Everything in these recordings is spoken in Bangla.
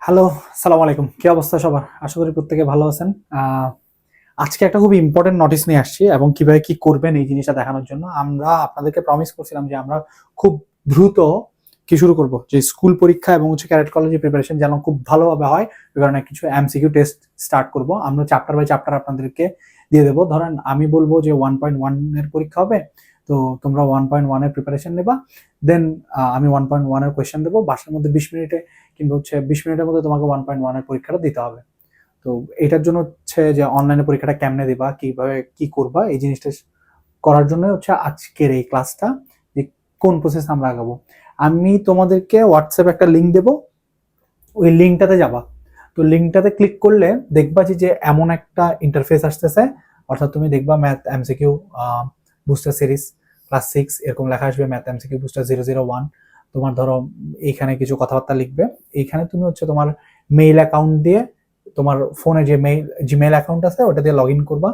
হ্যালো, সালাম আলাইকুম। কি অবস্থা সবার? আশা করি প্রত্যেকে ভালো আছেন। আজকে একটা খুব ইম্পোর্টেন্ট নোটিস নিয়ে আসছি এবং কিভাবে কি করবেন এই জিনিসটা দেখানোর জন্য। আমরা আপনাদেরকে প্রমিস করছিলাম যে আমরা খুব দ্রুত কি শুরু করব, যে স্কুল পরীক্ষা এবং ক্যাডেট কলেজে প্রিপারেশন যেন খুব ভালোভাবে হয়। এই কারণে কিছু এমসিকিউ টেস্ট স্টার্ট করব। আমরা চ্যাপ্টার বাই চ্যাপ্টার আপনাদেরকে দিয়ে দেবো। ধরেন আমি বলবো যে 1.1 এর পরীক্ষা হবে, তো তোমরা 1.1 এর প্রিপারেশন নেবা। দেন আমি 1.1 এর কোয়েশ্চেন দেবো, বাসার মধ্যে 20 মিনিটে কিংবা 20 মিনিটের মধ্যে তোমাকে 1.1 এর পরীক্ষাটা দিতে হবে। তো এটার জন্য যে অনলাইনে পরীক্ষাটা কেমনে দিবা, কিভাবে কি করবা, এই জিনিসটা করার জন্য আজকের এই ক্লাসটা, যে কোন প্রসেস আমরা আগাবো। আমি তোমাদেরকে হোয়াটসঅ্যাপে একটা লিঙ্ক দেবো, ওই লিঙ্কটাতে যাবা। তো লিঙ্কটাতে ক্লিক করলে দেখবা যে এমন একটা ইন্টারফেস আসতেছে, অর্থাৎ তুমি দেখবা math MCQ booster series class 6 এরকম লেখা আসবে, ম্যাথ এমসিকিউ বুস্টার 001। তোমার ধরো এইখানে কিছু কথাবার্তা লিখবে। এইখানে তুমি তোমার মেইল অ্যাকাউন্ট দিয়ে, তোমার ফোনে যে জিমেইল অ্যাকাউন্ট আছে ওটা দিয়ে লগ ইন করবা।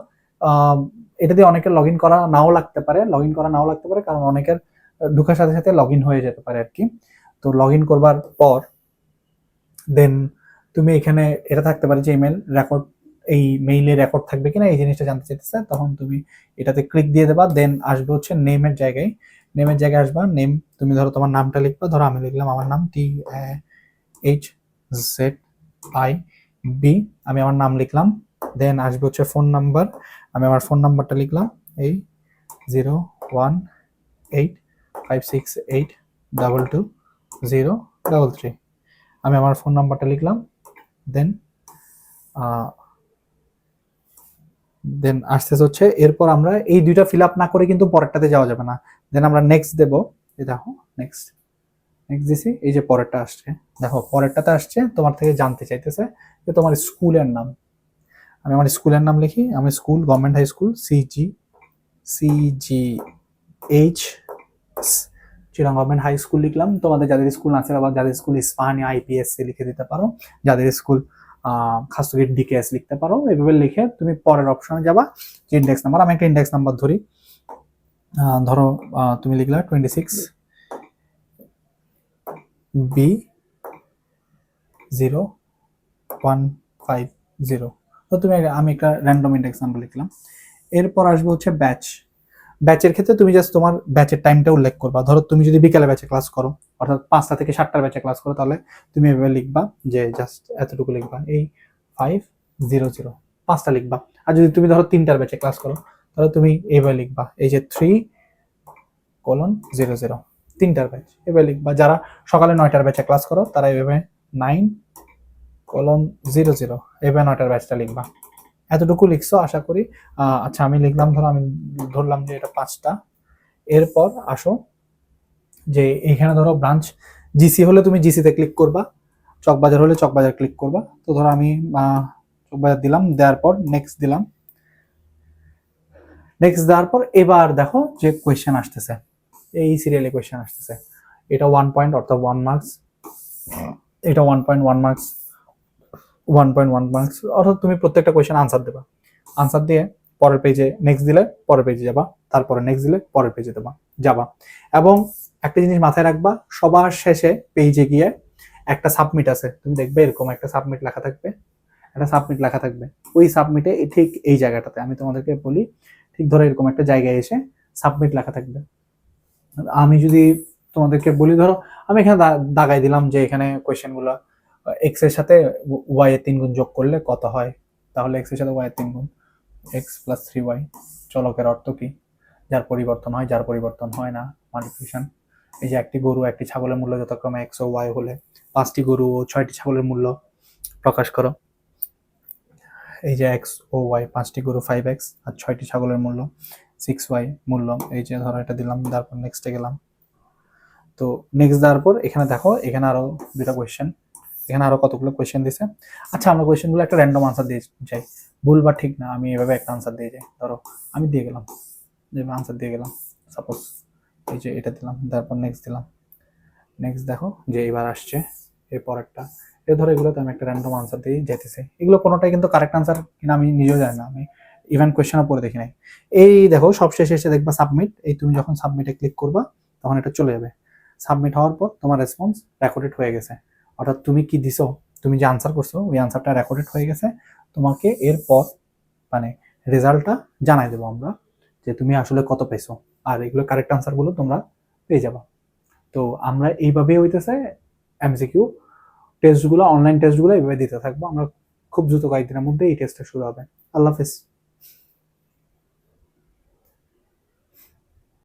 এটা দিয়ে অনেকের লগ ইন করা নাও লাগতে পারে, কারণ অনেকের ঢোকার সাথে সাথে লগ ইন হয়ে যেতে পারে আর কি। তো লগ ইন করবার পর দেন তুমি এখানে এটা থাকতে পারে যে ইমেল রেকর্ড, এই মেইলে রেকর্ড থাকবে কিনা এই জিনিসটা জানতে চাইতেছে, তখন তুমি এটাতে ক্লিক দিয়ে দেবা। দেন আসবে নেমের জায়গায় আসবা। নেম তুমি ধরো তোমার নামটা লিখবা, ধরো আমি লিখলাম আমার নাম THZIB, আমি আমার নাম লিখলাম। দেন আসবে ফোন নাম্বার, আমি আমার ফোন নাম্বারটা লিখলাম, এই 01856822033। আমি আমার ফোন নাম্বারটা লিখলাম। দেন দেন আসতেছে এরপর আমরা এই দুইটা ফিল আপ না করে কিন্তু পরেরটাতে যাওয়া যাবে না। দেন আমরা নেক্সট দেব। এই দেখো নেক্সট দিছি, এই যে পরেরটা আসছে, দেখো পরেরটাতে আসছে, তোমার থেকে জানতে চাইতেছে যে তোমার স্কুলের নাম। আমি আমার স্কুলের নাম লিখি, আমি school government high school CGH Chirang government high school লিখলাম। তোমাদের যাদের স্কুল আছে বা যাদের স্কুল ইস্পাহানি IPSC লিখে দিতে পারো, যাদের স্কুল খাসুগির DKS লিখতে পারো। এভাবে লিখে তুমি পরের অপশনে যাবা, যে ইন্ডেক্স নাম্বার। আমি একটা ইন্ডেক্স নাম্বার ধরি, ধরো তুমি লিখলা 26B0150। তো আমি একটা র্যান্ডম ইন্ডেক্স নাম্বার লিখলাম। এরপর আসবে ব্যাচের ক্ষেত্রে তুমি জাস্ট তোমার ব্যাচের টাইমটা উল্লেখ করবা। ধরো তুমি যদি বিকালে ব্যাচে ক্লাস করো, অর্থাৎ 5টা থেকে 7টার ব্যাচে ক্লাস করো, তাহলে তুমি এভাবে লিখবা যে জাস্ট এতটুকু লিখবা, এই 500 5টা লিখবা। আর যদি তুমি ধরো 3টার ব্যাচে ক্লাস করো, তাহলে তুমি এইভাবে লিখবা, এই যে 3:00 3টার ব্যাচ এভাবে লিখবা। যারা সকালে 9টার ব্যাচে ক্লাস করো তারা এভাবে 9:00 এভাবে 9টার ব্যাচটা লিখবা। এতটুকু লিখছো আশা করি। আচ্ছা আমি লিখলাম, আমি ধরলাম যে এটা 5টা। এরপর আসো যে এইখানে ধরো ব্রাঞ্চ জিসি হলে তুমি জিসিতে ক্লিক করবা, চকবাজার হলে চকবাজার ক্লিক করবা। তো ধরো আমি চকবাজার দিলাম, দেওয়ার পর নেক্সট দিলাম। নেক্সট দেওয়ার পর এবার দেখো যে কোয়েশ্চেন আসতেছে, এই সিরিয়ালে কোয়েশ্চেন আসতেছে। এটা 1 পয়েন্ট অর্থাৎ 1 মার্কস, এটা 1.1 মার্কস, 1.1 মার্কস। অর্থাৎ তুমি প্রত্যেকটা কোয়েশ্চেন আনসার দেবা। আনসার দিয়ে পরের পেজে নেক্সট দিলে পরের পেজে যাবা, তারপরে নেক্সট দিলে পরের পেজে যাবা। এবং একটা জিনিস মাথায় রাখবা, সবার শেষে পেজে গিয়ে একটা সাবমিট আছে, তুমি দেখবে এরকম একটা সাবমিট লেখা থাকবে। ওই সাবমিটে ঠিক এই জায়গাটাতে আমি তোমাদেরকে বলি, ঠিক ধরো এরকম একটা জায়গায় এসে সাবমিট লেখা থাকবে। আমি যদি তোমাদেরকে বলি, ধরো আমি এখানে দাগাই দিলাম যে এখানে কোয়েশ্চেন গুলো এক্স এর সাথে ওয়াই এর 3 গুণ যোগ করলে কত হয়, তাহলে এক্স এর সাথে ওয়াই এর 3 গুণ, x + 3y। চলকের অর্থ কি? যার পরিবর্তন হয়, যার পরিবর্তন হয় না, মাল্টিপ্লিকেশন। এই যে একটি গরু একটি ছাগলের মূল্য যথাক্রমে x ও y হলে 5টি গরু ও 6টি ছাগলের মূল্য প্রকাশ করো। এই যে x ও y, 5টি গরু 5x আর 6টি ছাগলের মূল্য 6y মূল্য। এই যে ধরো এটা দিলাম, তারপর নেক্সটে গেলাম। তো নেক্সট দেওয়ার পর এখানে দেখো, এখানে আরো দুটা কোয়েশ্চেন, এখানে আরো কতগুলো কোয়েশ্চেন দিছে। আচ্ছা আমরা কোয়েশ্চেনগুলো একটা র্যান্ডম আনসার দিয়ে যাই, ভুল বা ঠিক না আমি এভাবে একটা আনসার দিয়ে যাই। ধরো আমি দিয়ে গেলাম, যে আনসার দিয়ে গেলাম, সাপোজ এই যে এটা দিলাম, তারপর নেক্সট দিলাম। নেক্সট দেখো যে এবার আসছে এর পরেরটা। ধরো এগুলোতে আমি একটা র্যান্ডম আনসার দিয়ে যেতেছি, এগুলো কোনোটাই কিন্তু কারেক্ট আনসার কিনা আমি নিজেও জানি না, আমি ইভেন কোয়েশ্চেনও পড়ে দেখি নাই। এই দেখো সবশেষে এসে দেখবা সাবমিট, এই তুমি যখন সাবমিটে ক্লিক করবা তখন এটা চলে যাবে। সাবমিট হওয়ার পর তোমার রেসপন্স রেকর্ডেড হয়ে গেছে, অর্থাৎ তুমি কি দিছো তুমি যে আনসার করছো ওই আনসারটা রেকর্ডেড হয়ে গেছে, তোমাকে এরপর মানে রেজাল্টটা জানাই দেবো আমরা যে তুমি আসলে কত পেয়েছো, আর এগুলো কারেক্ট আনসারগুলো তোমরা পেয়ে যাবা। তো আমরা এইভাবেই হইতেছে এমসিকিউ টেস্টগুলো, অনলাইন টেস্টগুলো এইভাবে দিতে থাকবো আমরা। খুব দ্রুত কয়েকদিনের মধ্যে এই টেস্টটা শুরু হবে। আল্লাহ হাফেজ।